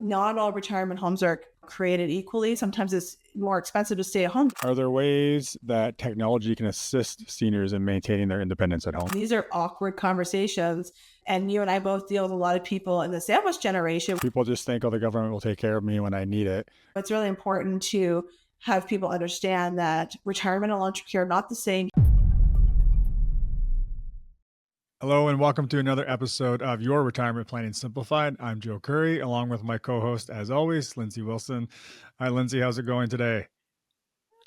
Not all retirement homes are created equally. Sometimes it's more expensive to stay at home. Are there ways that technology can assist seniors in maintaining their independence at home? These are awkward conversations. And you and I both deal with a lot of people in the sandwich generation. People just think, oh, the government will take care of me when I need it. It's really important to have people understand that retirement and long-term care are not the same. Hello and welcome to another episode of Your Retirement Planning Simplified. I'm Joe Curry, along with my co-host, as always, Lindsay Wilson. Hi, Lindsay. How's it going today?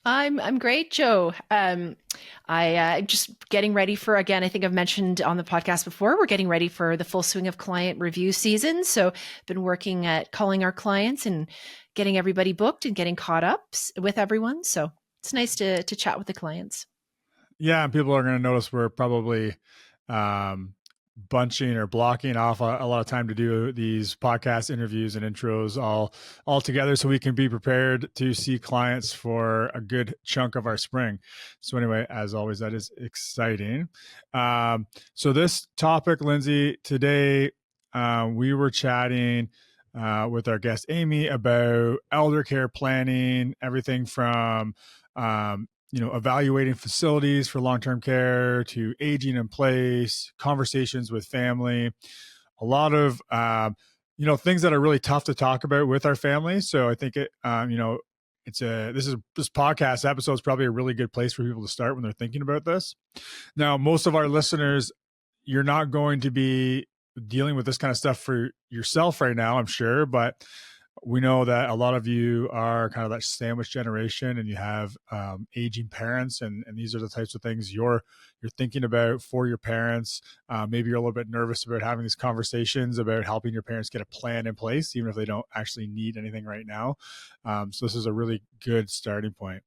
I'm great, Joe. I just getting ready for, again, I think I've mentioned on the podcast before, we're getting ready for the full swing of client review season. So been working at calling our clients and getting everybody booked and getting caught up with everyone. So it's nice to chat with the clients. Yeah, and people are going to notice we're probably bunching or blocking off a lot of time to do these podcast interviews and intros all together so we can be prepared to see clients for a good chunk of our spring. So anyway, as always, that is exciting. So this topic, Lindsay, today we were chatting with our guest Amy about eldercare planning, everything from evaluating facilities for long-term care to aging in place, conversations with family, a lot of, things that are really tough to talk about with our family. So I think this podcast episode is probably a really good place for people to start when they're thinking about this. Now, most of our listeners, you're not going to be dealing with this kind of stuff for yourself right now, I'm sure, but we know that a lot of you are kind of that sandwich generation and you have aging parents, and these are the types of things you're thinking about for your parents. Maybe you're a little bit nervous about having these conversations about helping your parents get a plan in place, even if they don't actually need anything right now. So this is a really good starting point.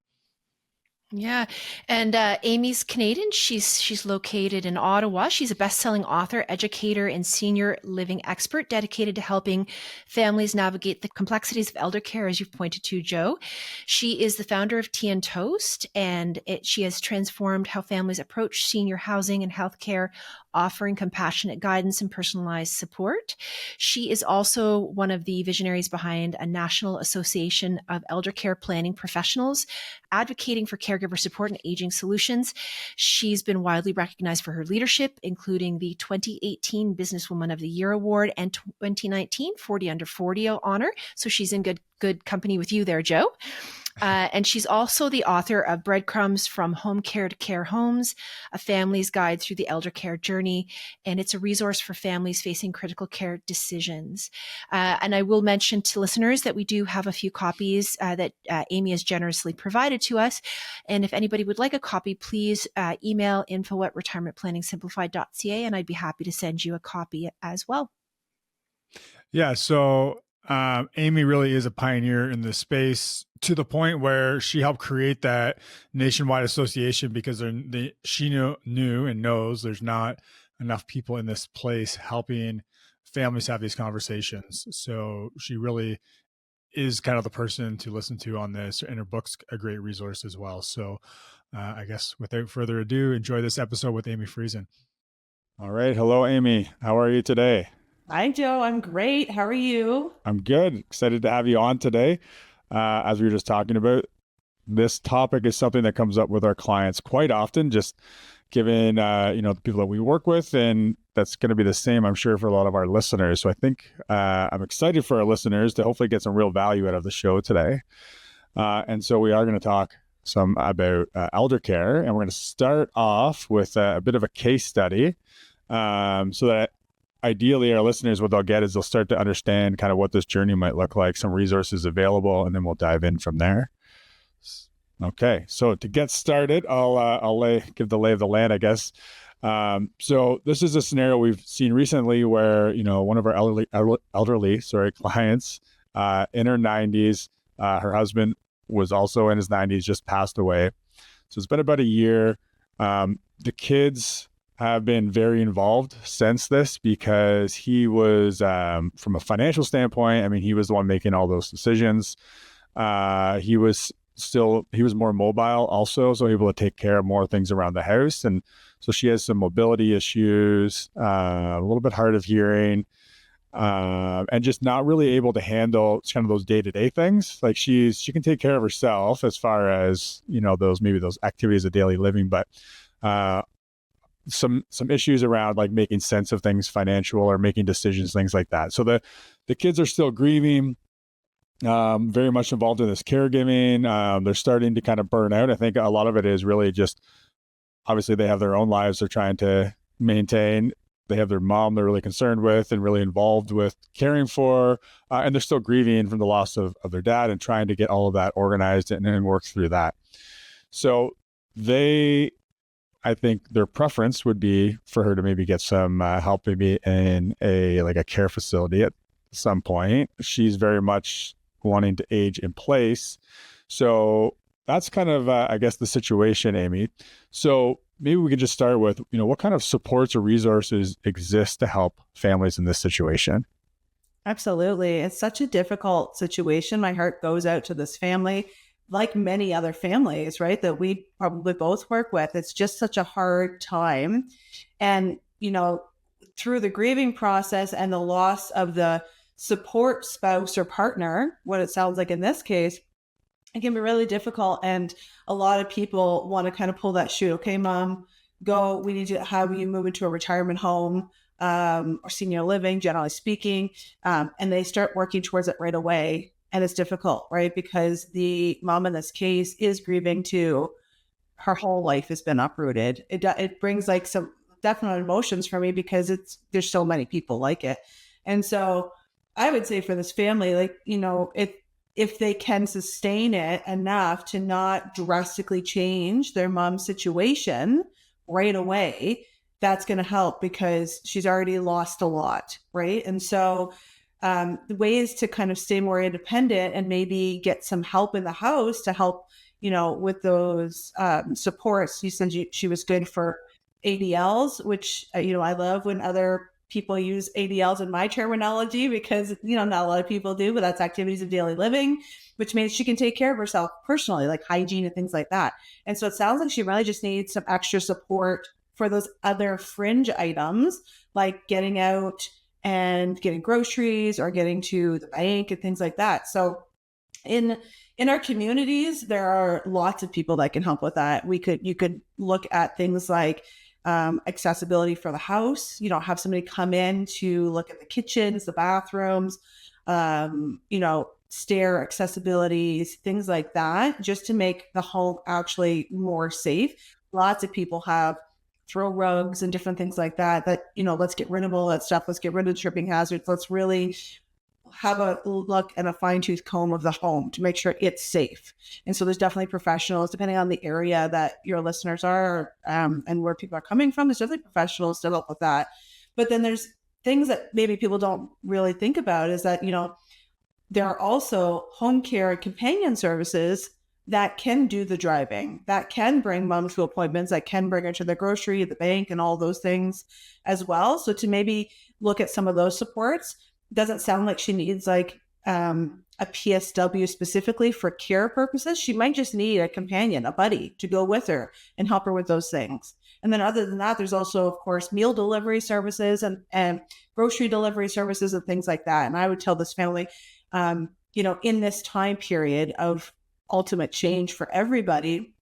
Yeah. And Amy's Canadian. She's located in Ottawa. She's a best-selling author, educator, and senior living expert dedicated to helping families navigate the complexities of elder care, as you've pointed to, Joe. She is the founder of Tea and Toast, and she has transformed how families approach senior housing and healthcare, offering compassionate guidance and personalized support. She is also one of the visionaries behind a National Association of Elder Care Planning Professionals, advocating for caregiver support and aging solutions. She's been widely recognized for her leadership, including the 2018 Businesswoman of the Year Award and 2019 40 Under 40 honor. So she's in good company with you there, Joe. And she's also the author of Breadcrumbs, From Home Care to Care Homes, a family's guide through the elder care journey. And it's a resource for families facing critical care decisions. And I will mention to listeners that we do have a few copies that Amy has generously provided to us. And if anybody would like a copy, please email info@retirementplanningsimplified.ca, and I'd be happy to send you a copy as well. Yeah, so Amy really is a pioneer in this space, to the point where she helped create that nationwide association because she knew and knows there's not enough people in this place helping families have these conversations. So she really is kind of the person to listen to on this, and her book's a great resource as well. So I guess without further ado, enjoy this episode with Amy Friesen. All right. Hello, Amy. How are you today? Hi, Joe. I'm great. How are you? I'm good. Excited to have you on today. As we were just talking about, this topic is something that comes up with our clients quite often, just given, the people that we work with, and that's going to be the same, I'm sure, for a lot of our listeners. So I think I'm excited for our listeners to hopefully get some real value out of the show today. And so we are going to talk some about elder care, and we're going to start off with a bit of a case study so that ideally our listeners, what they'll get is they'll start to understand kind of what this journey might look like, some resources available, and then we'll dive in from there. Okay, so to get started, I'll give the lay of the land, I guess. So this is a scenario we've seen recently where, one of our elderly clients in her 90s, her husband was also in his 90s, just passed away. So it's been about a year. The kids have been very involved since this because he was, from a financial standpoint, he was the one making all those decisions. He was more mobile also, so able to take care of more things around the house. And so she has some mobility issues, a little bit hard of hearing. and just not really able to handle kind of those day-to-day things. Like she can take care of herself as far as, those activities of daily living, but some issues around like making sense of things financial or making decisions, things like that. So the kids are still grieving, very much involved in this caregiving. They're starting to kind of burn out. I think a lot of it is really just, obviously they have their own lives they're trying to maintain. They have their mom they're really concerned with and really involved with caring for, and they're still grieving from the loss of their dad and trying to get all of that organized and work through that. So I think their preference would be for her to maybe get some help, maybe in a care facility at some point. She's very much wanting to age in place. So that's kind of, I guess, the situation, Amy. So maybe we could just start with, what kind of supports or resources exist to help families in this situation? Absolutely. It's such a difficult situation. My heart goes out to this family, like many other families, right, that we probably both work with. It's just such a hard time. And, through the grieving process and the loss of the support spouse or partner, what it sounds like in this case, it can be really difficult. And a lot of people want to kind of pull that chute. Okay, mom, go. We need to have you move into a retirement home or senior living, generally speaking. And they start working towards it right away. And it's difficult, right? Because the mom in this case is grieving too. Her whole life has been uprooted. It brings like some definite emotions for me because there's so many people like it. And so I would say for this family, like, if they can sustain it enough to not drastically change their mom's situation right away, that's going to help because she's already lost a lot, right? And so the ways to kind of stay more independent and maybe get some help in the house to help, with those supports. You said she was good for ADLs, which, I love when other people use ADLs in my terminology because, not a lot of people do, but that's activities of daily living, which means she can take care of herself personally, like hygiene and things like that. And so it sounds like she really just needs some extra support for those other fringe items, like getting out and getting groceries or getting to the bank and things like that. So in our communities, there are lots of people that can help with that. You could look at things like accessibility for the house, have somebody come in to look at the kitchens, the bathrooms, stair accessibilities, things like that, just to make the home actually more safe. Lots of people have throw rugs and different things like that, let's get rid of all that stuff. Let's get rid of tripping hazards. Let's really have a look and a fine-tooth comb of the home to make sure it's safe. And so there's definitely professionals, depending on the area that your listeners are and where people are coming from, there's definitely professionals to help with that. But then there's things that maybe people don't really think about is that, there are also home care and companion services that can do the driving, that can bring mom to appointments, that can bring her to the grocery, the bank, and all those things as well. So to maybe look at some of those supports. Doesn't sound like she needs like a PSW specifically for care purposes. She might just need a companion, a buddy to go with her and help her with those things. And then other than that, there's also, of course, meal delivery services and grocery delivery services and things like that. And I would tell this family, in this time period of ultimate change for everybody,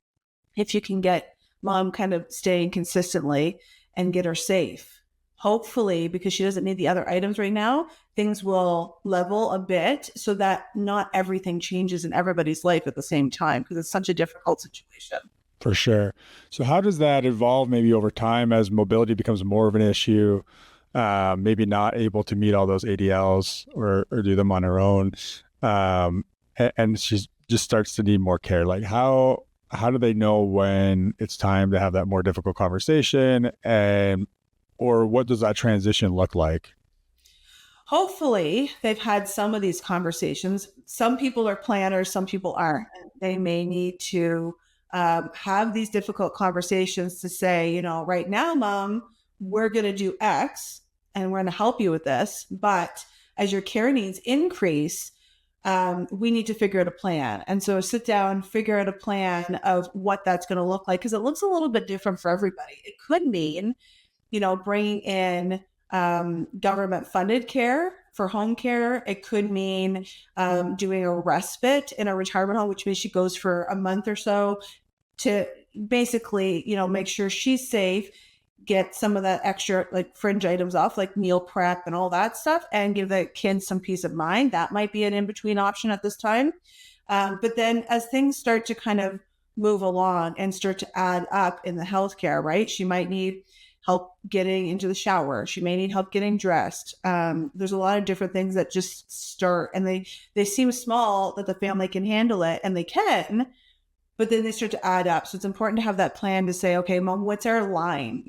if you can get mom kind of staying consistently and get her safe, hopefully, because she doesn't need the other items right now, things will level a bit so that not everything changes in everybody's life at the same time because it's such a difficult situation. For sure. So how does that evolve maybe over time as mobility becomes more of an issue, maybe not able to meet all those ADLs or do them on her own, and she just starts to need more care? Like how do they know when it's time to have that more difficult conversation, or what does that transition look like? Hopefully, they've had some of these conversations. Some people are planners, some people aren't. They may need to have these difficult conversations to say, right now, mom, we're going to do X and we're going to help you with this. But as your care needs increase, we need to figure out a plan. And so sit down, figure out a plan of what that's going to look like, because it looks a little bit different for everybody. It could mean, bringing in government funded care for home care. It could mean doing a respite in a retirement home, which means she goes for a month or so to basically, make sure she's safe, get some of that extra like fringe items off, like meal prep and all that stuff, and give the kids some peace of mind. That might be an in-between option at this time. But then as things start to kind of move along and start to add up in the healthcare, right? She might need help getting into the shower. She may need help getting dressed. There's a lot of different things that just start, and they seem small that the family can handle it, and they can, but then they start to add up. So it's important to have that plan to say, okay, Mom, what's our line?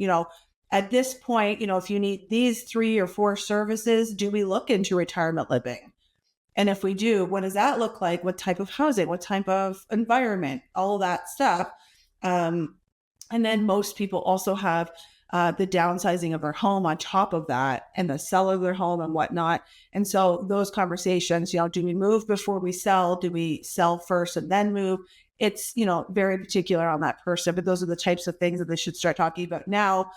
At this point, if you need these 3 or 4 services, do we look into retirement living? And if we do, what does that look like? What type of housing? What type of environment? All that stuff. And then most people also have the downsizing of their home on top of that, and the sell of their home and whatnot. And so those conversations, do we move before we sell? Do we sell first and then move? It's, very particular on that person, but those are the types of things that they should start talking about now,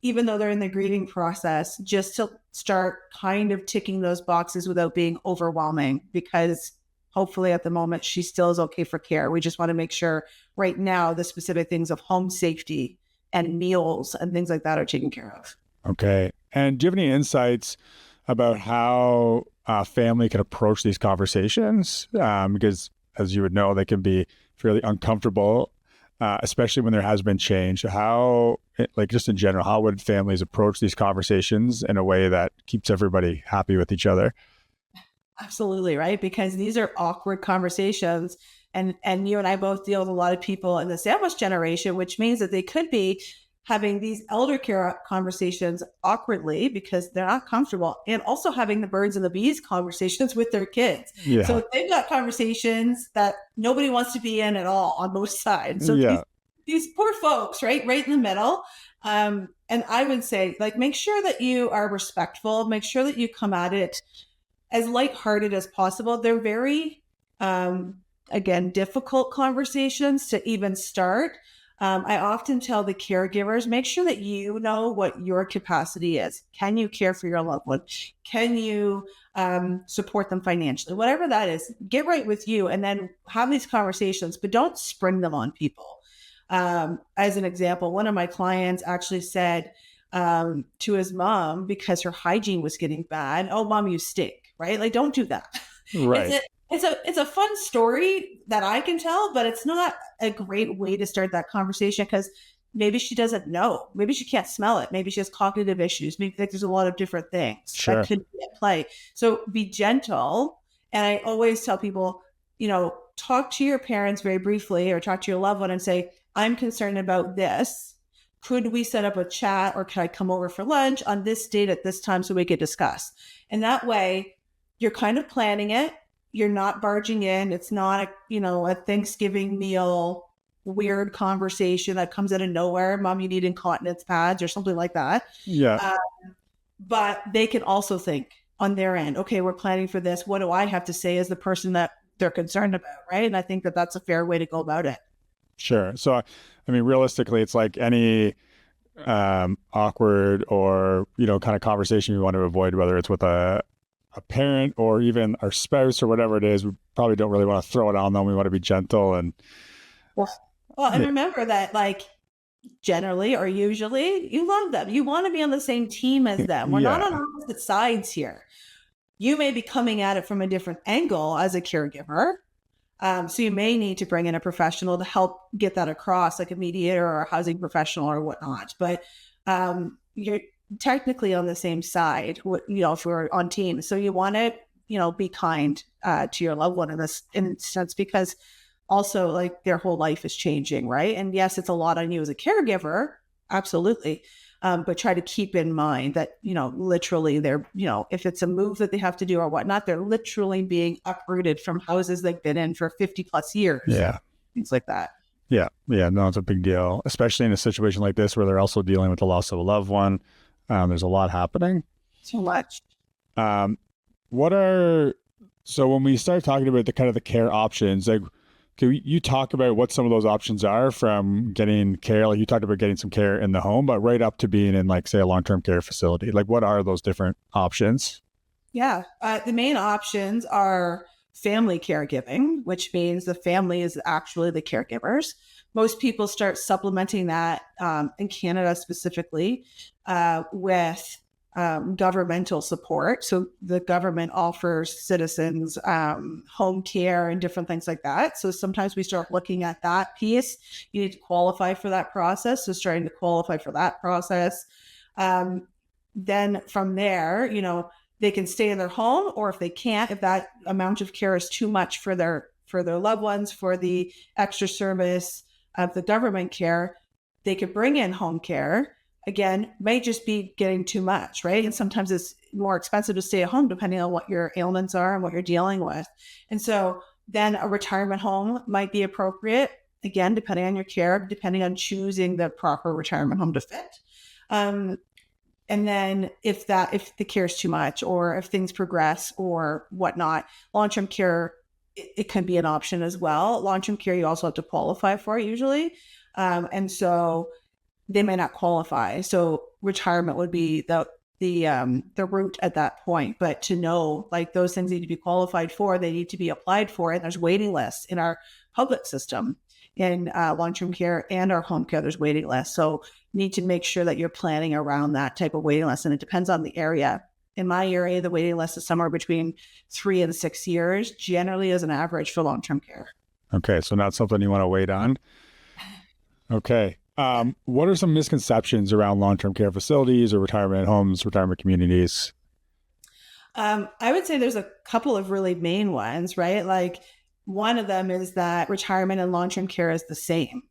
even though they're in the grieving process, just to start kind of ticking those boxes without being overwhelming, because hopefully at the moment she still is okay for care. We just want to make sure right now the specific things of home safety and meals and things like that are taken care of. Okay. And do you have any insights about how a family can approach these conversations? Because as you would know, they can be fairly uncomfortable, especially when there has been change. How, like just in general, how would families approach these conversations in a way that keeps everybody happy with each other? Absolutely, right? Because these are awkward conversations. And you and I both deal with a lot of people in the sandwich generation, which means that they could be having these elder care conversations awkwardly because they're not comfortable, and also having the birds and the bees conversations with their kids. Yeah. So they've got conversations that nobody wants to be in at all on both sides. So these poor folks, right in the middle. And I would say, like, make sure that you are respectful, make sure that you come at it as lighthearted as possible. They're very, again, difficult conversations to even start. I often tell the caregivers, make sure that you know what your capacity is. Can you care for your loved one? Can you support them financially? Whatever that is, get right with you and then have these conversations, but don't spring them on people. As an example, one of my clients actually said to his mom, because her hygiene was getting bad, "Oh, Mom, you stink," right? Like, don't do that. Right. It's a fun story that I can tell, but it's not a great way to start that conversation, because maybe she doesn't know. Maybe she can't smell it. Maybe she has cognitive issues. Maybe there's a lot of different things that could be at play. So be gentle. And I always tell people, talk to your parents very briefly, or talk to your loved one and say, "I'm concerned about this. Could we set up a chat, or could I come over for lunch on this date at this time so we could discuss?" And that way you're kind of planning it. You're not barging in. It's not a Thanksgiving meal, weird conversation that comes out of nowhere. "Mom, you need incontinence pads," or something like that. Yeah. But they can also think on their end, okay, we're planning for this. What do I have to say as the person that they're concerned about, right? And I think that that's a fair way to go about it. Sure. So, I mean, realistically, it's like any awkward or, kind of conversation we want to avoid, whether it's with a parent or even our spouse or whatever it is. We probably don't really want to throw it on them. We want to be gentle and and remember that, like, generally or usually you love them. You want to be on the same team as them. We're not on opposite sides here. You may be coming at it from a different angle as a caregiver. So you may need to bring in a professional to help get that across, like a mediator or a housing professional or whatnot. But you're technically on the same side, if we're on teams. So you want to, be kind to your loved one in this instance, because also, like, their whole life is changing, right? And yes, it's a lot on you as a caregiver, absolutely. But try to keep in mind that, literally they're, if it's a move that they have to do or whatnot, they're literally being uprooted from houses they've been in for 50 plus years. Yeah. Things like that. Yeah. Yeah. No, it's a big deal, especially in a situation like this where they're also dealing with the loss of a loved one. There's a lot happening. So much. So when we start talking about the care options, like, can you talk about what some of those options are, from getting care? Like, you talked about getting some care in the home, but right up to being in, like, say, a long-term care facility. Like, what are those different options? Yeah. The main options are family caregiving, which means the family is actually the caregivers. Most people start supplementing that in Canada specifically with governmental support. So the government offers citizens home care and different things like that. So sometimes we start looking at that piece. You need to qualify for that process. So starting to qualify for that process. Then from there, they can stay in their home, or if they can't, if that amount of care is too much for their loved ones, for the extra service of the government care, they could bring in home care. Again, may just be getting too much, right? And sometimes it's more expensive to stay at home depending on what your ailments are and what you're dealing with. And so then a retirement home might be appropriate, again, depending on your care, depending on choosing the proper retirement home to fit. And then if the care is too much, or if things progress or whatnot, long-term care, it can be an option as well. Long-term care, you also have to qualify for it usually. And so they may not qualify. So retirement would be the route at that point. But to know, like, those things need to be qualified for, they need to be applied for, and there's waiting lists in our public system. In long-term care and our home care, there's waiting lists. So need to make sure that you're planning around that type of waiting list. And it depends on the area. In my area, the waiting list is somewhere between 3 and 6 years, generally as an average for long-term care. Okay. So not something you want to wait on. Okay. What are some misconceptions around long-term care facilities or retirement homes, retirement communities? I would say there's a couple of really main ones, right? Like, one of them is that retirement and long-term care is the same,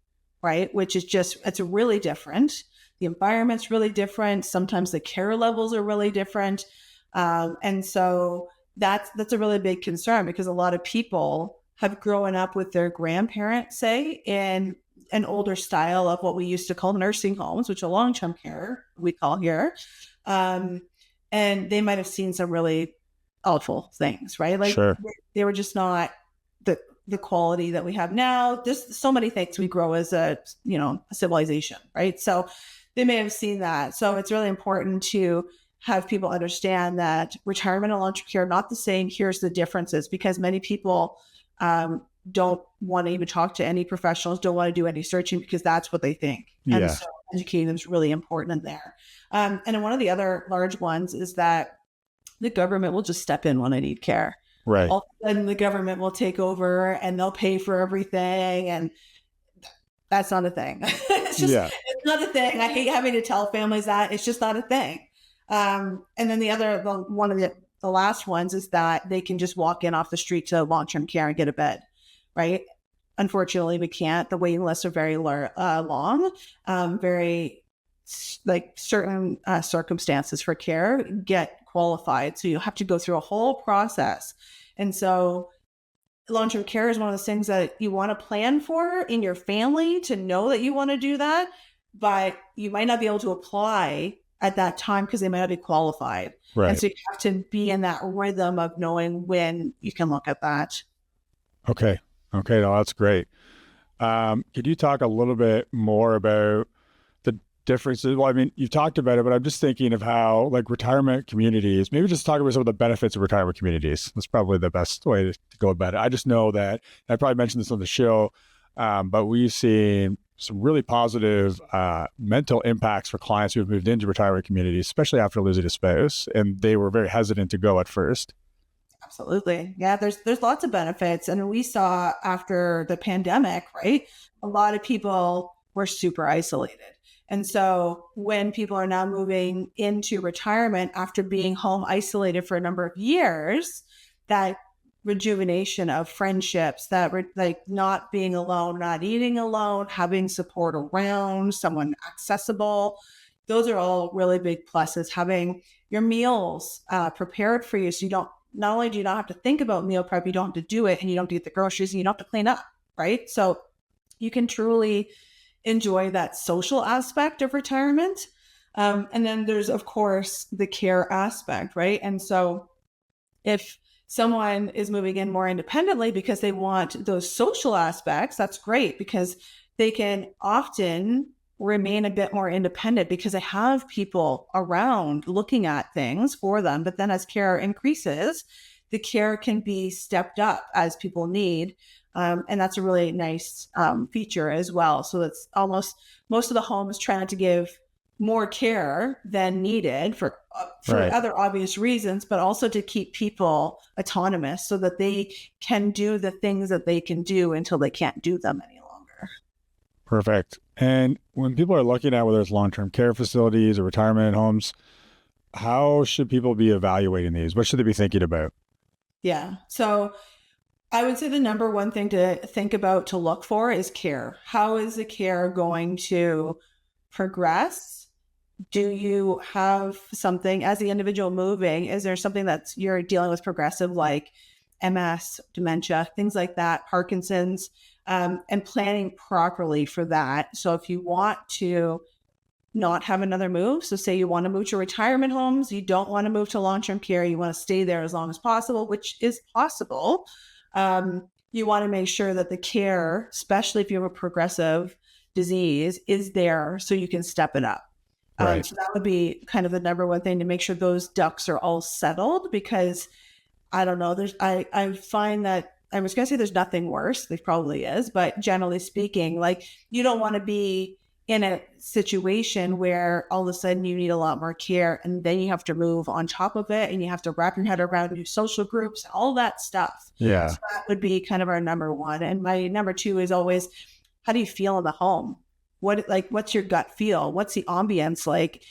right? Which is it's really different. The environment's really different. Sometimes the care levels are really different. And so that's a really big concern, because a lot of people have grown up with their grandparents, say, in an older style of what we used to call nursing homes, which are long-term care we call here. And they might have seen some really awful things, right? Like, Sure. they were just not the quality that we have now. There's so many things. We grow as a civilization, right? So they may have seen that. So it's really important to have people understand that retirement and long-term care are not the same. Here's the differences, because many people don't want to even talk to any professionals, don't want to do any searching, because that's what they think. Yeah. And so educating them is really important in there. And then one of the other large ones is that the government will just step in when I need care. Right. All of a sudden, the government will take over and they'll pay for everything. And that's not a thing. It's It's not a thing. I hate having to tell families that. It's just not a thing. And then one of the last ones is that they can just walk in off the street to long-term care and get a bed, right? Unfortunately, we can't. The waiting lists are very long, very, like, certain circumstances for care get qualified. So you have to go through a whole process. And so long-term care is one of those things that you want to plan for in your family, to know that you want to do that, but you might not be able to apply at that time because they might not be qualified. Right. And so you have to be in that rhythm of knowing when you can look at that. Okay. No, that's great. Could you talk a little bit more about the differences? Well, I mean, you've talked about it, but I'm just thinking of how, like, retirement communities, maybe just talk about some of the benefits of retirement communities. That's probably the best way to go about it. I just know that, I probably mentioned this on the show, but we've seen some really positive mental impacts for clients who have moved into retirement communities, especially after losing a spouse, and they were very hesitant to go at first. Absolutely. Yeah, there's lots of benefits. And we saw after the pandemic, right? A lot of people were super isolated. And so when people are now moving into retirement after being home isolated for a number of years, that rejuvenation of friendships, like not being alone, not eating alone, having support around, someone accessible, those are all really big pluses. Having your meals prepared for you, so you don't, not only do you not have to think about meal prep, you don't have to do it, and you don't have to get the groceries, and you don't have to clean up, right? So you can truly enjoy that social aspect of retirement. And then there's, of course, the care aspect, right? And so if someone is moving in more independently because they want those social aspects, that's great, because they can often remain a bit more independent because they have people around looking at things for them. But then as care increases, the care can be stepped up as people need. And that's a really nice feature as well. So it's almost most of the homes trying to give more care than needed for Right. other obvious reasons, but also to keep people autonomous so that they can do the things that they can do until they can't do them any longer. Perfect. And when people are looking at whether it's long-term care facilities or retirement homes, how should people be evaluating these? What should they be thinking about? Yeah. So I would say the number one thing to think about, to look for, is care. How is the care going to progress? Do you have something as the individual moving? Is there something that's you're dealing with progressive, like MS, dementia, things like that, Parkinson's, and planning properly for that. So if you want to not have another move, so say you want to move to retirement homes, you don't want to move to long-term care, you want to stay there as long as possible, which is possible. You want to make sure that the care, especially if you have a progressive disease, is there so you can step it up. Right. So that would be kind of the number one thing, to make sure those ducks are all settled, because I don't know, I find that, I was going to say there's nothing worse. There probably is, but generally speaking, like, you don't want to be in a situation where all of a sudden you need a lot more care and then you have to move on top of it and you have to wrap your head around new social groups, all that stuff. Yeah. So that would be kind of our number one. And my number two is always, how do you feel in the home? What's your gut feel? What's the ambience like?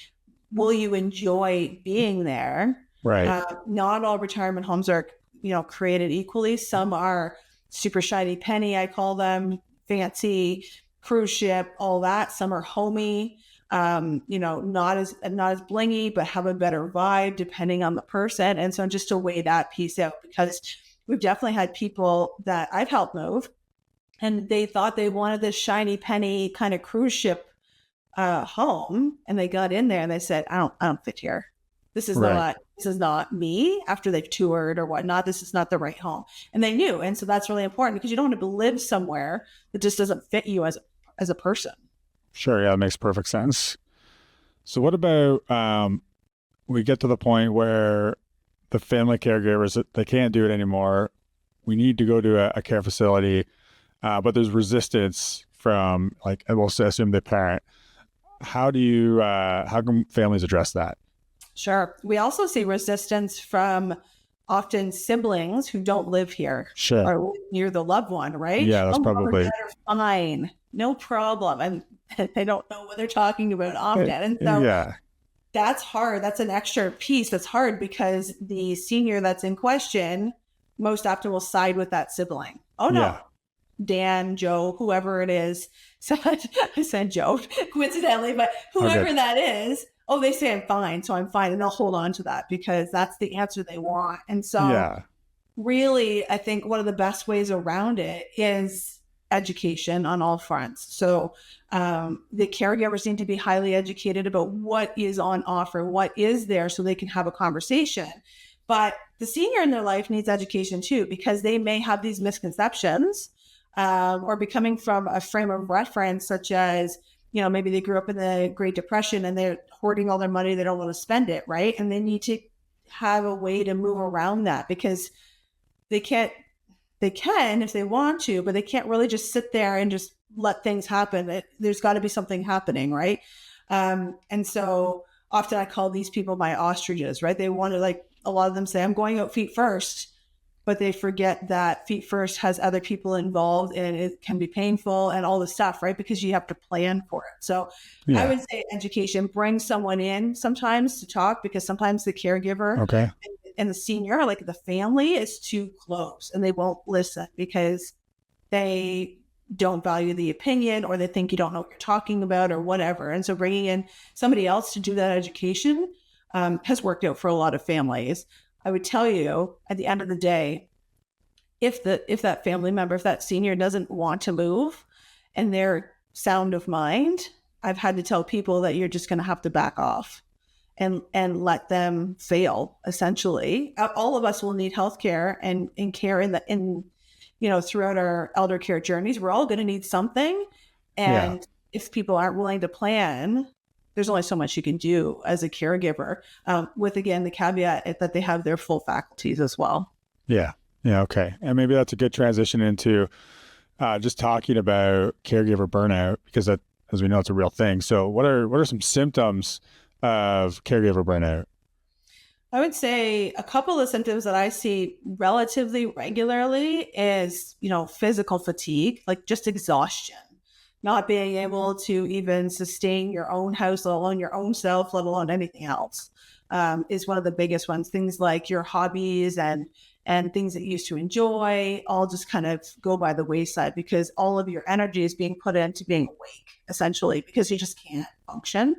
Will you enjoy being there? Right. Not all retirement homes are, created equally. Some are super shiny penny, I call them, fancy, cruise ship, all that. Some are homey, not as blingy, but have a better vibe depending on the person. And so just to weigh that piece out, because we've definitely had people that I've helped move, and they thought they wanted this shiny penny kind of cruise ship home, and they got in there and they said, I don't fit here. This is not me. After they've toured or whatnot, this is not the right home. And they knew. And so that's really important, because you don't want to live somewhere that just doesn't fit you as a person. Sure. Yeah, that makes perfect sense. So what about we get to the point where the family caregivers, they can't do it anymore. We need to go to a care facility, but there's resistance from, like, I will assume the parent. How can families address that? Sure. We also see resistance from often siblings who don't live here. Sure. Or near the loved one, right? Yeah, that's probably fine. No problem. And they don't know what they're talking about often. And so that's hard. That's an extra piece that's hard, because the senior that's in question most often will side with that sibling. Oh, no. Yeah. Dan, Joe, whoever it is. So I said Joe, coincidentally, but whoever that is, they say I'm fine, so I'm fine. And they'll hold on to that because that's the answer they want. And so really, I think one of the best ways around it is education on all fronts. So the caregivers need to be highly educated about what is on offer, what is there, so they can have a conversation. But the senior in their life needs education too, because they may have these misconceptions or be coming from a frame of reference, such as, maybe they grew up in the Great Depression and they're hoarding all their money. They don't want to spend it, right? And they need to have a way to move around that, because they can if they want to, but they can't really just sit there and just let things happen. There's got to be something happening, right? And so often I call these people my ostriches, right? They want to, like, a lot of them say, I'm going out feet first, but they forget that feet first has other people involved, and it can be painful and all this stuff, right? Because you have to plan for it. So I would say education, bring someone in sometimes to talk, because sometimes the caregiver and the senior, like the family, is too close and they won't listen because they don't value the opinion, or they think you don't know what you're talking about or whatever. And so bringing in somebody else to do that education has worked out for a lot of families. I would tell you, at the end of the day, if that family member, if that senior doesn't want to move and they're sound of mind, I've had to tell people that you're just going to have to back off and let them fail. Essentially, all of us will need healthcare and care throughout our elder care journeys. We're all going to need something, and if people aren't willing to plan, there's only so much you can do as a caregiver, with, again, the caveat that they have their full faculties as well. Yeah. Yeah. Okay. And maybe that's a good transition into just talking about caregiver burnout, because that, as we know, it's a real thing. So what are some symptoms of caregiver burnout? I would say a couple of symptoms that I see relatively regularly is, physical fatigue, like just exhaustion, not being able to even sustain your own house, let alone your own self, let alone anything else, is one of the biggest ones. Things like your hobbies and things that you used to enjoy all just kind of go by the wayside because all of your energy is being put into being awake, essentially, because you just can't function.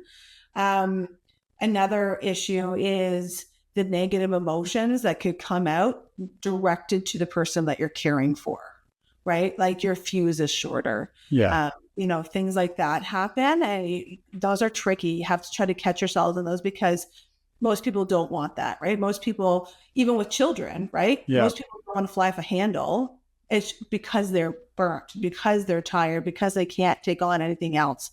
Another issue is the negative emotions that could come out directed to the person that you're caring for, right? Like your fuse is shorter. Yeah. Things like that happen. And those are tricky. You have to try to catch yourselves in those because most people don't want that, right? Most people, even with children, right? Yeah. Most people don't want to fly off a handle. It's because they're burnt, because they're tired, because they can't take on anything else.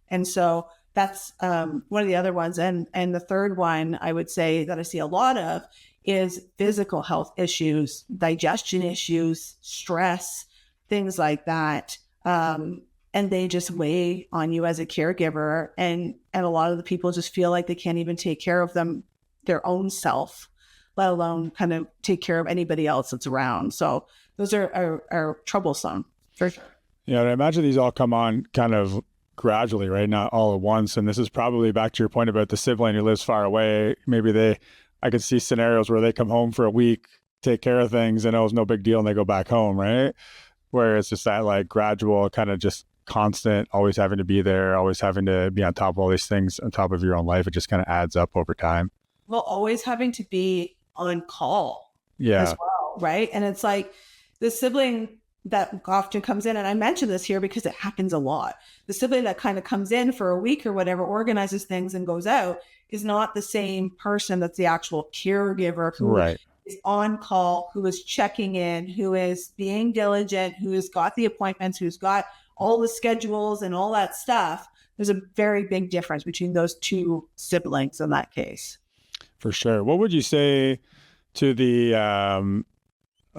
And so that's one of the other ones. And the third one I would say that I see a lot of is physical health issues, digestion issues, stress, things like that. And they just weigh on you as a caregiver. And a lot of the people just feel like they can't even take care of their own self, let alone kind of take care of anybody else that's around. So those are troublesome for sure. Yeah. And I imagine these all come on kind of gradually, right? Not all at once. And this is probably back to your point about the sibling who lives far away. Maybe I could see scenarios where they come home for a week, take care of things, and it was no big deal, and they go back home, right? Where it's just that like gradual kind of just constant, always having to be there, always having to be on top of all these things on top of your own life. It just kind of adds up over time. Well, always having to be on call Yeah. as well, right? And it's like the sibling that often comes in, and I mention this here because it happens a lot. The sibling that kind of comes in for a week or whatever, organizes things and goes out, is not the same person that's the actual caregiver who is on call, who is checking in, who is being diligent, who has got the appointments, who's got all the schedules and all that stuff. There's a very big difference between those two siblings in that case. For sure. What would you say to the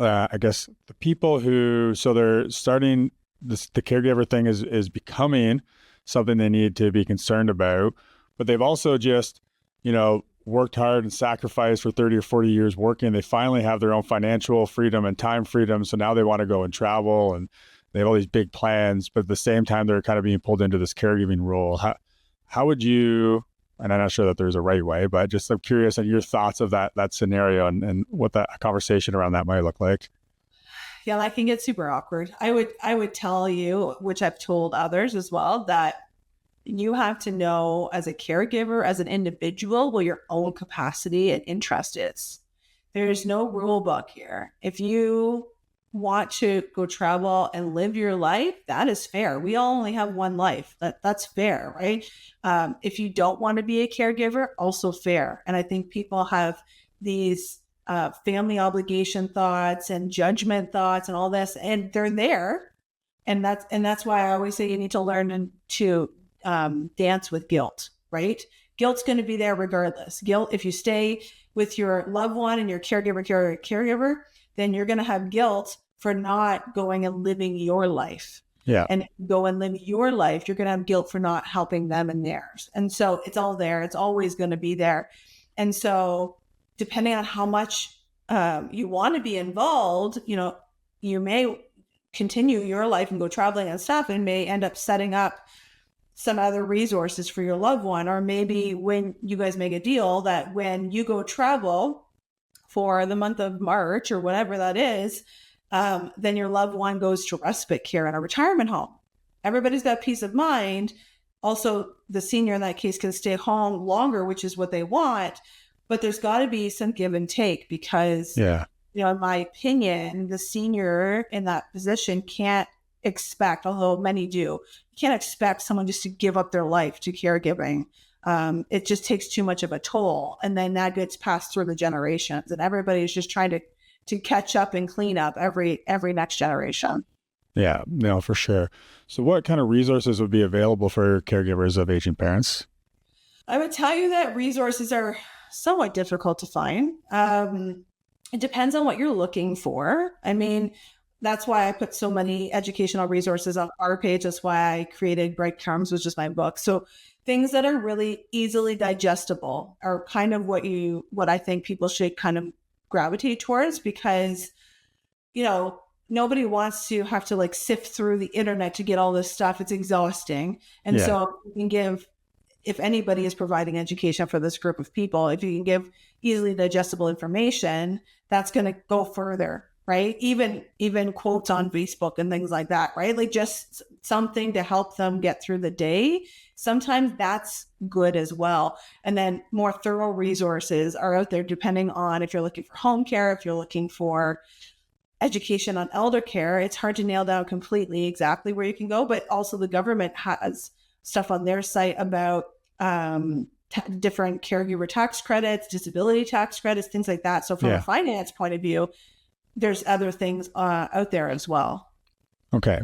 I guess the people who, so they're starting this, the caregiver thing is becoming something they need to be concerned about, but they've also just, worked hard and sacrificed for 30 or 40 years working. They finally have their own financial freedom and time freedom. So now they want to go and travel and they have all these big plans, but at the same time, they're kind of being pulled into this caregiving role. How would you, and I'm not sure that there's a right way, but just I'm curious on your thoughts of that scenario and what that conversation around that might look like. Yeah, that can get super awkward. I would tell you, which I've told others as well, that you have to know as a caregiver, as an individual, what your own capacity and interest is. There's no rule book here. If you want to go travel and live your life, that is fair. We all only have one life. That's fair, right? If you don't want to be a caregiver, also fair. And I think people have these family obligation thoughts and judgment thoughts and all this, and they're there. And that's why I always say you need to learn to dance with guilt, right? Guilt's going to be there regardless. Guilt, if you stay with your loved one and your caregiver, then you're going to have guilt for not going and living your life. Yeah. And if you go and live your life, you're going to have guilt for not helping them in theirs. And so it's all there. It's always going to be there. And so depending on how much you want to be involved, you may continue your life and go traveling and stuff and may end up setting up some other resources for your loved one. Or maybe when you guys make a deal that when you go travel for the month of March or whatever that is, then your loved one goes to respite care in a retirement home. Everybody's got peace of mind. Also, the senior in that case can stay home longer, which is what they want. But there's got to be some give and take because, in my opinion, the senior in that position can't expect, although many do, you can't expect someone just to give up their life to caregiving. It just takes too much of a toll. And then that gets passed through the generations and everybody's just trying to catch up and clean up every next generation. Yeah, no, for sure. So what kind of resources would be available for caregivers of aging parents? I would tell you that resources are somewhat difficult to find. It depends on what you're looking for. I mean, that's why I put so many educational resources on our page. That's why I created Breadcrumbs, which is my book. So things that are really easily digestible are kind of what I think people should kind of gravitate towards, because, you know, nobody wants to have to like sift through the internet to get all this stuff. It's exhausting. And Yeah, so you can give, if anybody is providing education for this group of people, if you can give easily digestible information, that's going to go further, right? Even quotes on Facebook and things like that, right? Like just something to help them get through the day. Sometimes that's good as well. And then more thorough resources are out there depending on if you're looking for home care, if you're looking for education on elder care. It's hard to nail down completely exactly where you can go, but also the government has stuff on their site about different caregiver tax credits, disability tax credits, things like that. So from a yeah. finance point of view, there's other things out there as well. Okay.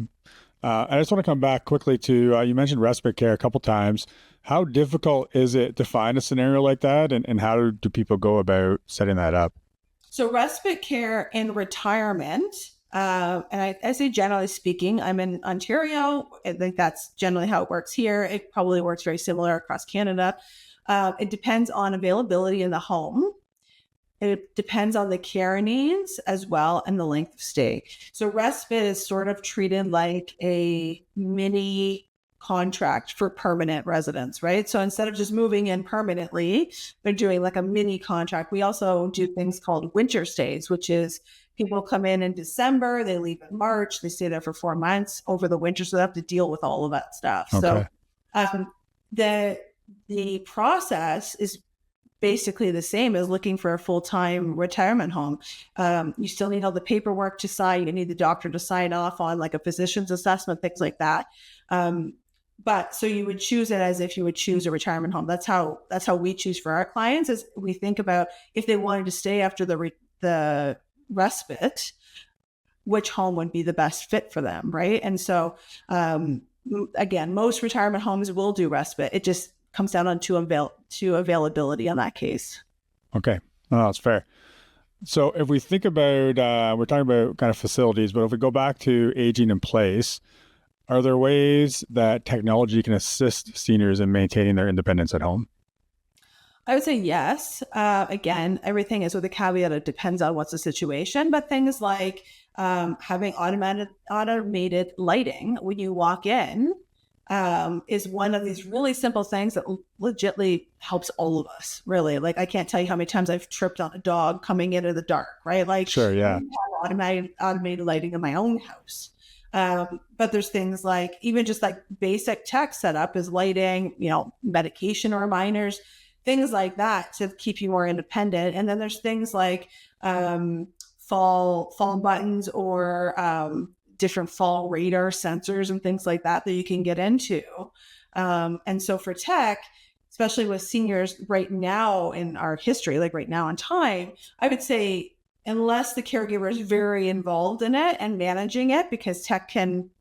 I just want to come back quickly to, you mentioned respite care a couple times. How difficult is it to find a scenario like that? And how do people go about setting that up? So respite care in retirement, and I say generally speaking, I'm in Ontario. I think that's generally how it works here. It probably works very similar across Canada. It depends on availability in the home. It depends on the care needs as well and the length of stay. So respite is sort of treated like a mini contract for permanent residents, right? So instead of just moving in permanently, they're doing like a mini contract. We also do things called winter stays, which is people come in December, they leave in March, they stay there for 4 months over the winter, so they have to deal with all of that stuff. So Okay. the the process is basically the same as looking for a full-time retirement home. You still need all the paperwork to sign. You need the doctor to sign off on like a physician's assessment, things like that. But so you would choose it as if you would choose a retirement home. That's how we choose for our clients. Is we think about if they wanted to stay after the respite, which home would be the best fit for them, right? And so again, most retirement homes will do respite. It just comes down on to availability on that case. Okay. Oh, that's fair. So if we think about, we're talking about kind of facilities, but if we go back to aging in place, are there ways that technology can assist seniors in maintaining their independence at home? I would say yes. Again, everything is with a caveat. It depends on what's the situation, but things like having automated lighting when you walk in is one of these really simple things that legitly helps all of us. Really, like I can't tell you how many times I've tripped on a dog coming into the dark. Right, like Sure. I Yeah. have automated lighting in my own house. But there's things like even just like basic tech setup is lighting, medication reminders, things like that to keep you more independent. And then there's things like fall buttons or different fall radar sensors and things like that you can get into. And so for tech, especially with seniors right now in our history, like right now in time, I would say unless the caregiver is very involved in it and managing it, because tech can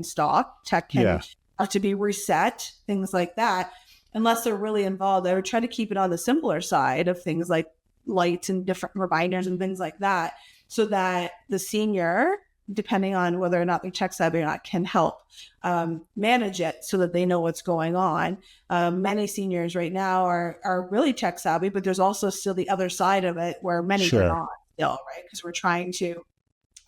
stop, tech can Yeah. have to be reset, things like that. Unless they're really involved, I would try to keep it on the simpler side of things like lights and different reminders and things like that, so that the senior, depending on whether or not they're tech savvy or not, can help manage it so that they know what's going on. Many seniors right now are really tech savvy, but there's also still the other side of it where many are Sure. not still, right? Because we're trying to,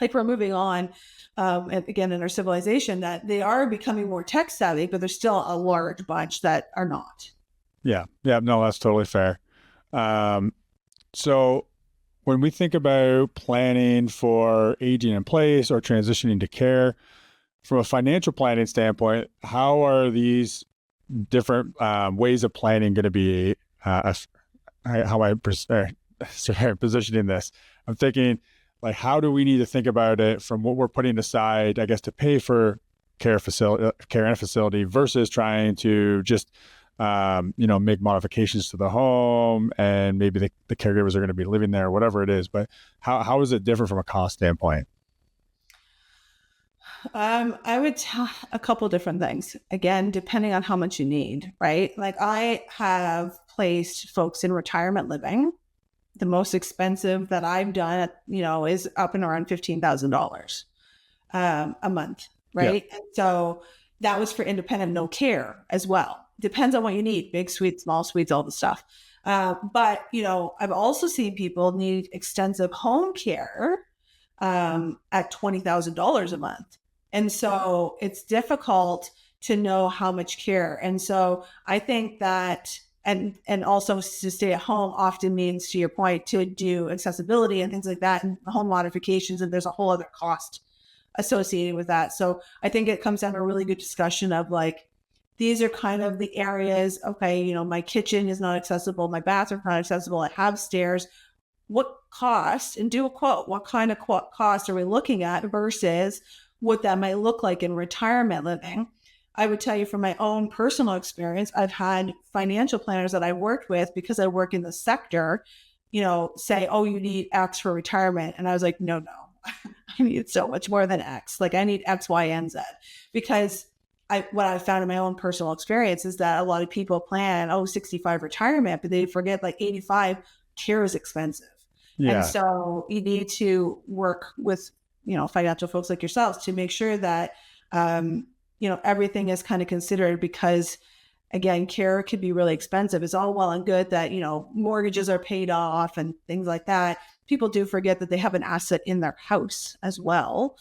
like, we're moving on, and again, in our civilization, that they are becoming more tech savvy, but there's still a large bunch that are not. Yeah. Yeah. No, that's totally fair. Um, so when we think about planning for aging in place or transitioning to care, from a financial planning standpoint, how are these different ways of planning going to be, sorry, positioning this? I'm thinking, like, how do we need to think about it from what we're putting aside, I guess, to pay for care in a facility versus trying to just, make modifications to the home, and maybe the caregivers are going to be living there, whatever it is. But how is it different from a cost standpoint? I would tell a couple different things. Again, depending on how much you need, right? Like I have placed folks in retirement living. The most expensive that I've done, is up and around $15,000 a month, Yeah. right? And so that was for independent, no care as well. Depends on what you need, big suites, small suites, all the stuff. But I've also seen people need extensive home care at $20,000 a month. And so it's difficult to know how much care. And so I think that, and also to stay at home often means, to your point, to do accessibility and things like that and home modifications. And there's a whole other cost associated with that. So I think it comes down to a really good discussion of like, these are kind of the areas, okay, my kitchen is not accessible, my bathroom's not accessible, I have stairs. What cost, and do a quote, what kind of cost are we looking at versus what that might look like in retirement living? I would tell you from my own personal experience, I've had financial planners that I worked with because I work in the sector, say, oh, you need X for retirement. And I was like, no, I need so much more than X. Like I need X, Y, and Z. Because what I found in my own personal experience is that a lot of people plan, 65 retirement, but they forget like 85 care is expensive. Yeah. And so you need to work with, financial folks like yourselves to make sure that, everything is kind of considered, because again, care could be really expensive. It's all well and good that, mortgages are paid off and things like that. People do forget that they have an asset in their house as well.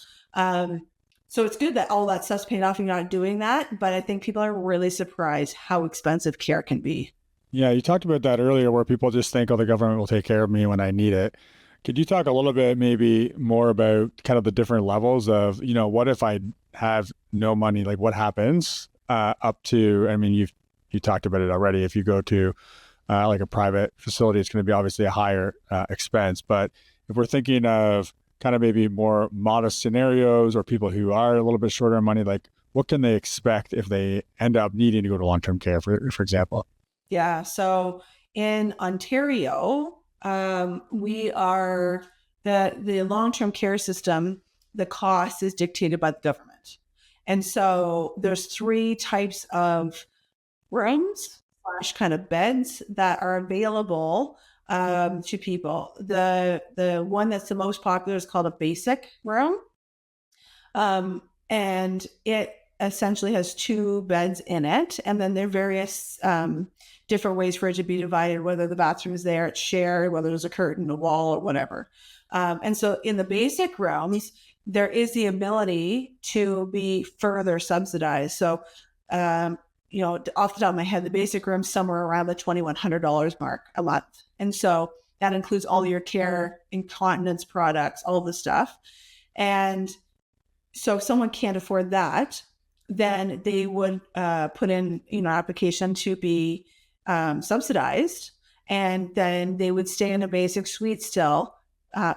So it's good that all that stuff's paid off and you're not doing that. But I think people are really surprised how expensive care can be. Yeah, you talked about that earlier where people just think, oh, the government will take care of me when I need it. Could you talk a little bit maybe more about kind of the different levels of, what if I have no money, like what happens up to, I mean, you talked about it already. If you go to like a private facility, it's going to be obviously a higher expense. But if we're thinking of kind of maybe more modest scenarios or people who are a little bit shorter on money, like what can they expect if they end up needing to go to long-term care, for example? Yeah. So in Ontario, we are the long-term care system, the cost is dictated by the government. And so there's 3 types of rooms / kind of beds that are available to people. The one that's the most popular is called a basic room. And it essentially has 2 beds in it. And then there are various different ways for it to be divided, whether the bathroom is there, it's shared, whether there's a curtain, a wall, or whatever. And so in the basic rooms, there is the ability to be further subsidized. So, off the top of my head, the basic room's somewhere around the $2,100 mark a month. And so that includes all your care, incontinence products, all the stuff. And so if someone can't afford that, then they would put in, application to be subsidized, and then they would stay in a basic suite still.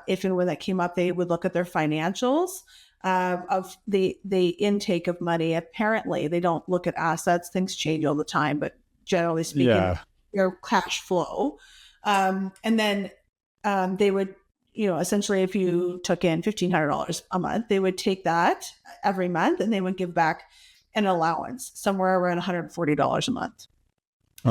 If and when that came up, they would look at their financials of the intake of money. Apparently, they don't look at assets. Things change all the time, but generally speaking, your cash flow. And then they would, essentially, if you took in $1,500 a month, they would take that every month and they would give back an allowance somewhere around $140 a month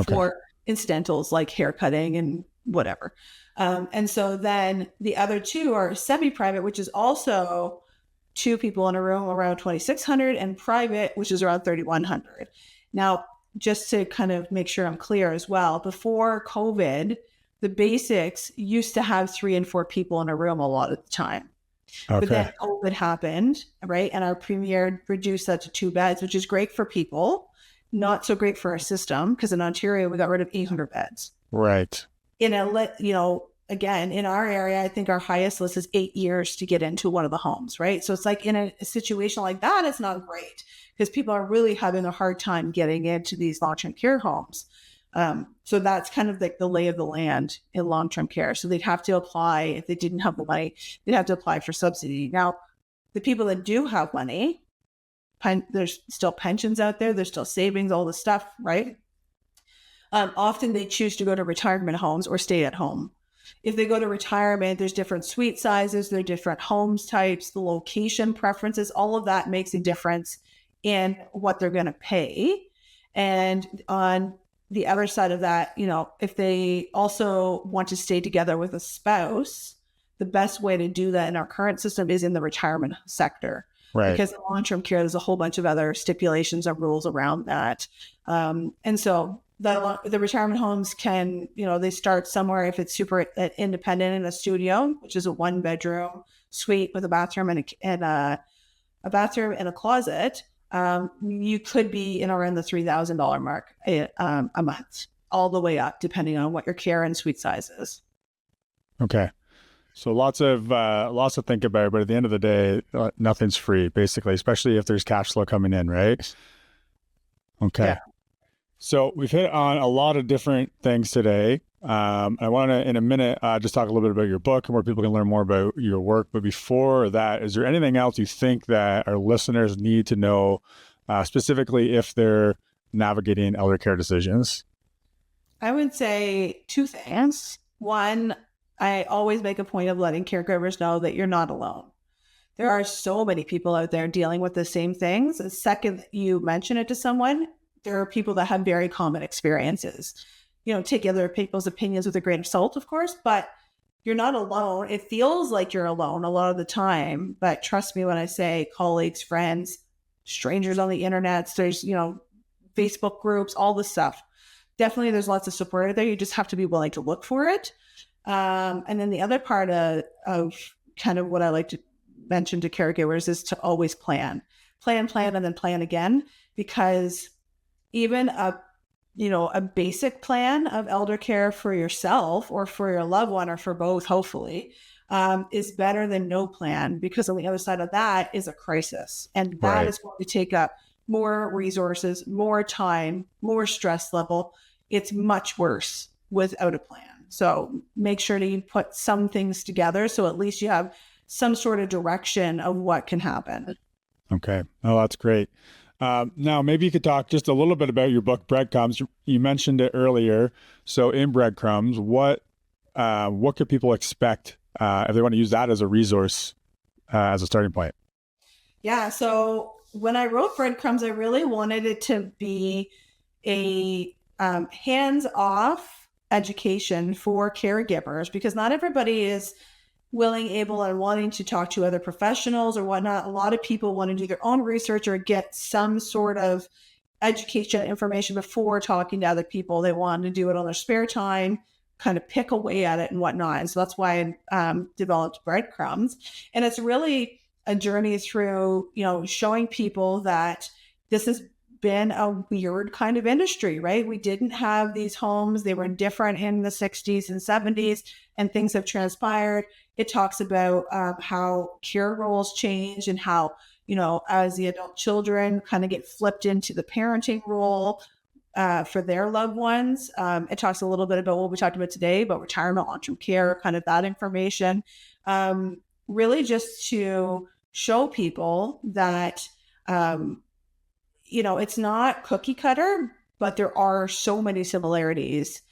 for incidentals like haircutting and whatever. And so then the other 2 are semi-private, which is also 2 people in a room around $2,600, and private, which is around $3,100. Now, just to kind of make sure I'm clear as well, before COVID, the basics used to have 3 and 4 people in a room a lot of the time. But then COVID happened, right? And our premier reduced that to 2 beds, which is great for people, not so great for our system, because in Ontario, we got rid of 800 beds. Right. Again, in our area, I think our highest list is 8 years to get into one of the homes, right? So it's like in a situation like that, it's not great because people are really having a hard time getting into these long-term care homes. So that's kind of like the lay of the land in long-term care. So they'd have to apply, if they didn't have the money, they'd have to apply for subsidy. Now, the people that do have money, there's still pensions out there, there's still savings, all the stuff, right? Often they choose to go to retirement homes or stay at home. If they go to retirement, there's different suite sizes, there are different homes types, the location preferences, all of that makes a difference in what they're going to pay. And on the other side of that, if they also want to stay together with a spouse, the best way to do that in our current system is in the retirement sector. Right. Because in long-term care, there's a whole bunch of other stipulations or rules around that. And so the retirement homes can, they start somewhere if it's super independent in a studio, which is a 1-bedroom suite with a bathroom and a bathroom and a closet. You could be in around the $3,000 mark a month, all the way up, depending on what your care and suite size is. Okay. So lots to think about, but at the end of the day, nothing's free, basically, especially if there's cash flow coming in, right? Okay. Yeah. So we've hit on a lot of different things today. I want to, in a minute, just talk a little bit about your book and where people can learn more about your work. But before that, is there anything else you think that our listeners need to know, specifically if they're navigating elder care decisions? I would say 2 things. One, I always make a point of letting caregivers know that you're not alone. There are so many people out there dealing with the same things. The second you mention it to someone, there are people that have very common experiences. Take other people's opinions with a grain of salt, of course, but you're not alone. It feels like you're alone a lot of the time, but trust me when I say colleagues, friends, strangers on the internet, there's, Facebook groups, all this stuff. Definitely there's lots of support out there. You just have to be willing to look for it. And then the other part of kind of what I like to mention to caregivers is to always plan, and then plan again, because even a basic plan of elder care for yourself or for your loved one or for both, hopefully, is better than no plan, because on the other side of that is a crisis. And that is going to take up more resources, more time, more stress level. It's much worse without a plan. So make sure that you put some things together so at least you have some sort of direction of what can happen. Okay. Oh, that's great. Now, maybe you could talk just a little bit about your book, Breadcrumbs. You mentioned it earlier. So in Breadcrumbs, what could people expect if they want to use that as a resource as a starting point? Yeah. So when I wrote Breadcrumbs, I really wanted it to be a hands-off education for caregivers, because not everybody is willing, able, and wanting to talk to other professionals or whatnot. A lot of people want to do their own research or get some sort of education information before talking to other people. They want to do it on their spare time, kind of pick away at it and whatnot. And so that's why I developed Breadcrumbs. And it's really a journey through, showing people that this has been a weird kind of industry, right? We didn't have these homes. They were different in the 60s and 70s, and things have transpired. It talks about how care roles change and how, as the adult children kind of get flipped into the parenting role for their loved ones. It talks a little bit about what we talked about today, about retirement, long-term care, kind of that information. Really just to show people that it's not cookie cutter, but there are so many similarities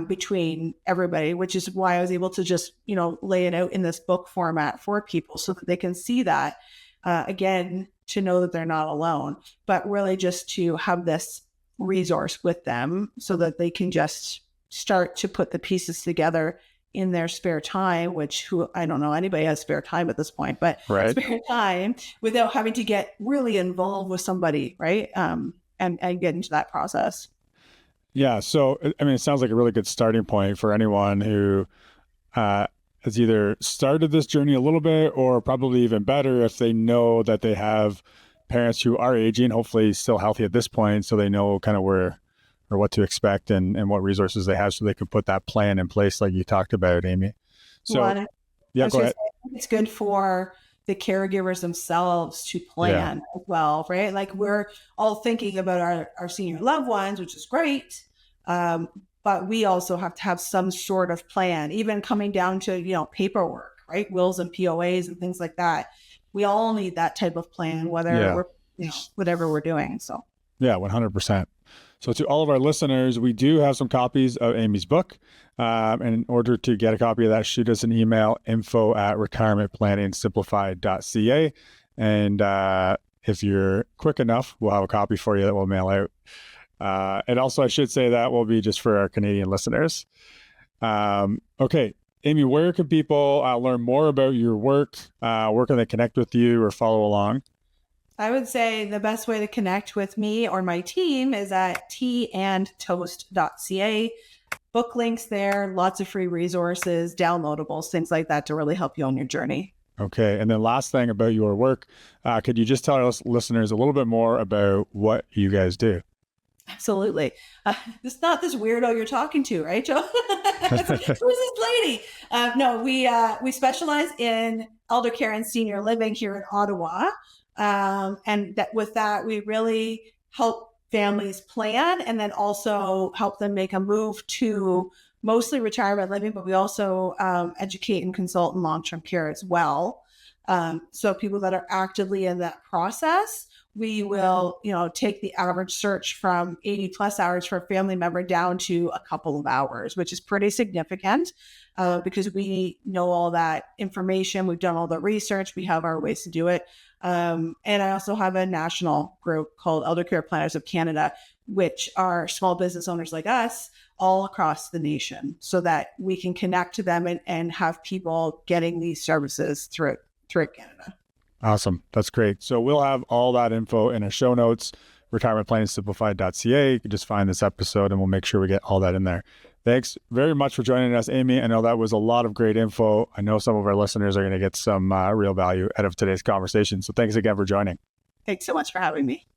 between everybody, which is why I was able to just, lay it out in this book format for people so that they can see that, again, to know that they're not alone, but really just to have this resource with them so that they can just start to put the pieces together in their spare time, I don't know anybody has spare time at this point, but spare time without having to get really involved with somebody, right? And get into that process. Yeah. So, it sounds like a really good starting point for anyone who has either started this journey a little bit, or probably even better if they know that they have parents who are aging, hopefully still healthy at this point, so they know kind of where or what to expect and what resources they have so they can put that plan in place like you talked about, Amy. So, go ahead. It's good for the caregivers themselves to plan as well, right? Like we're all thinking about our senior loved ones, which is great. But we also have to have some sort of plan, even coming down to, paperwork, right? Wills and POAs and things like that. We all need that type of plan, whether we're, whatever we're doing. So. Yeah, 100%. So to all of our listeners, we do have some copies of Amy's book. And in order to get a copy of that, shoot us an email, info@retirementplanningsimplified.ca. And if you're quick enough, we'll have a copy for you that we'll mail out. And also, I should say that will be just for our Canadian listeners. Okay, Amy, where can people learn more about your work? Where can they connect with you or follow along? I would say the best way to connect with me or my team is at teaandtoast.ca. Book links there, lots of free resources, downloadables, things like that to really help you on your journey. Okay. And then last thing about your work, could you just tell us listeners a little bit more about what you guys do? Absolutely. It's not this weirdo you're talking to, right, Joe? Who's this lady? No, we specialize in eldercare and senior living here in Ottawa. And with that, we really help families plan and then also help them make a move to mostly retirement living, but we also educate and consult in long-term care as well. So people that are actively in that process, we will, take the average search from 80 plus hours for a family member down to a couple of hours, which is pretty significant because we know all that information. We've done all the research. We have our ways to do it. And I also have a national group called Eldercare Planners of Canada, which are small business owners like us all across the nation so that we can connect to them and have people getting these services through Canada. Awesome. That's great. So we'll have all that info in our show notes, retirementplanningsimplified.ca. You can just find this episode and we'll make sure we get all that in there. Thanks very much for joining us, Amy. I know that was a lot of great info. I know some of our listeners are going to get some real value out of today's conversation. So thanks again for joining. Thanks so much for having me.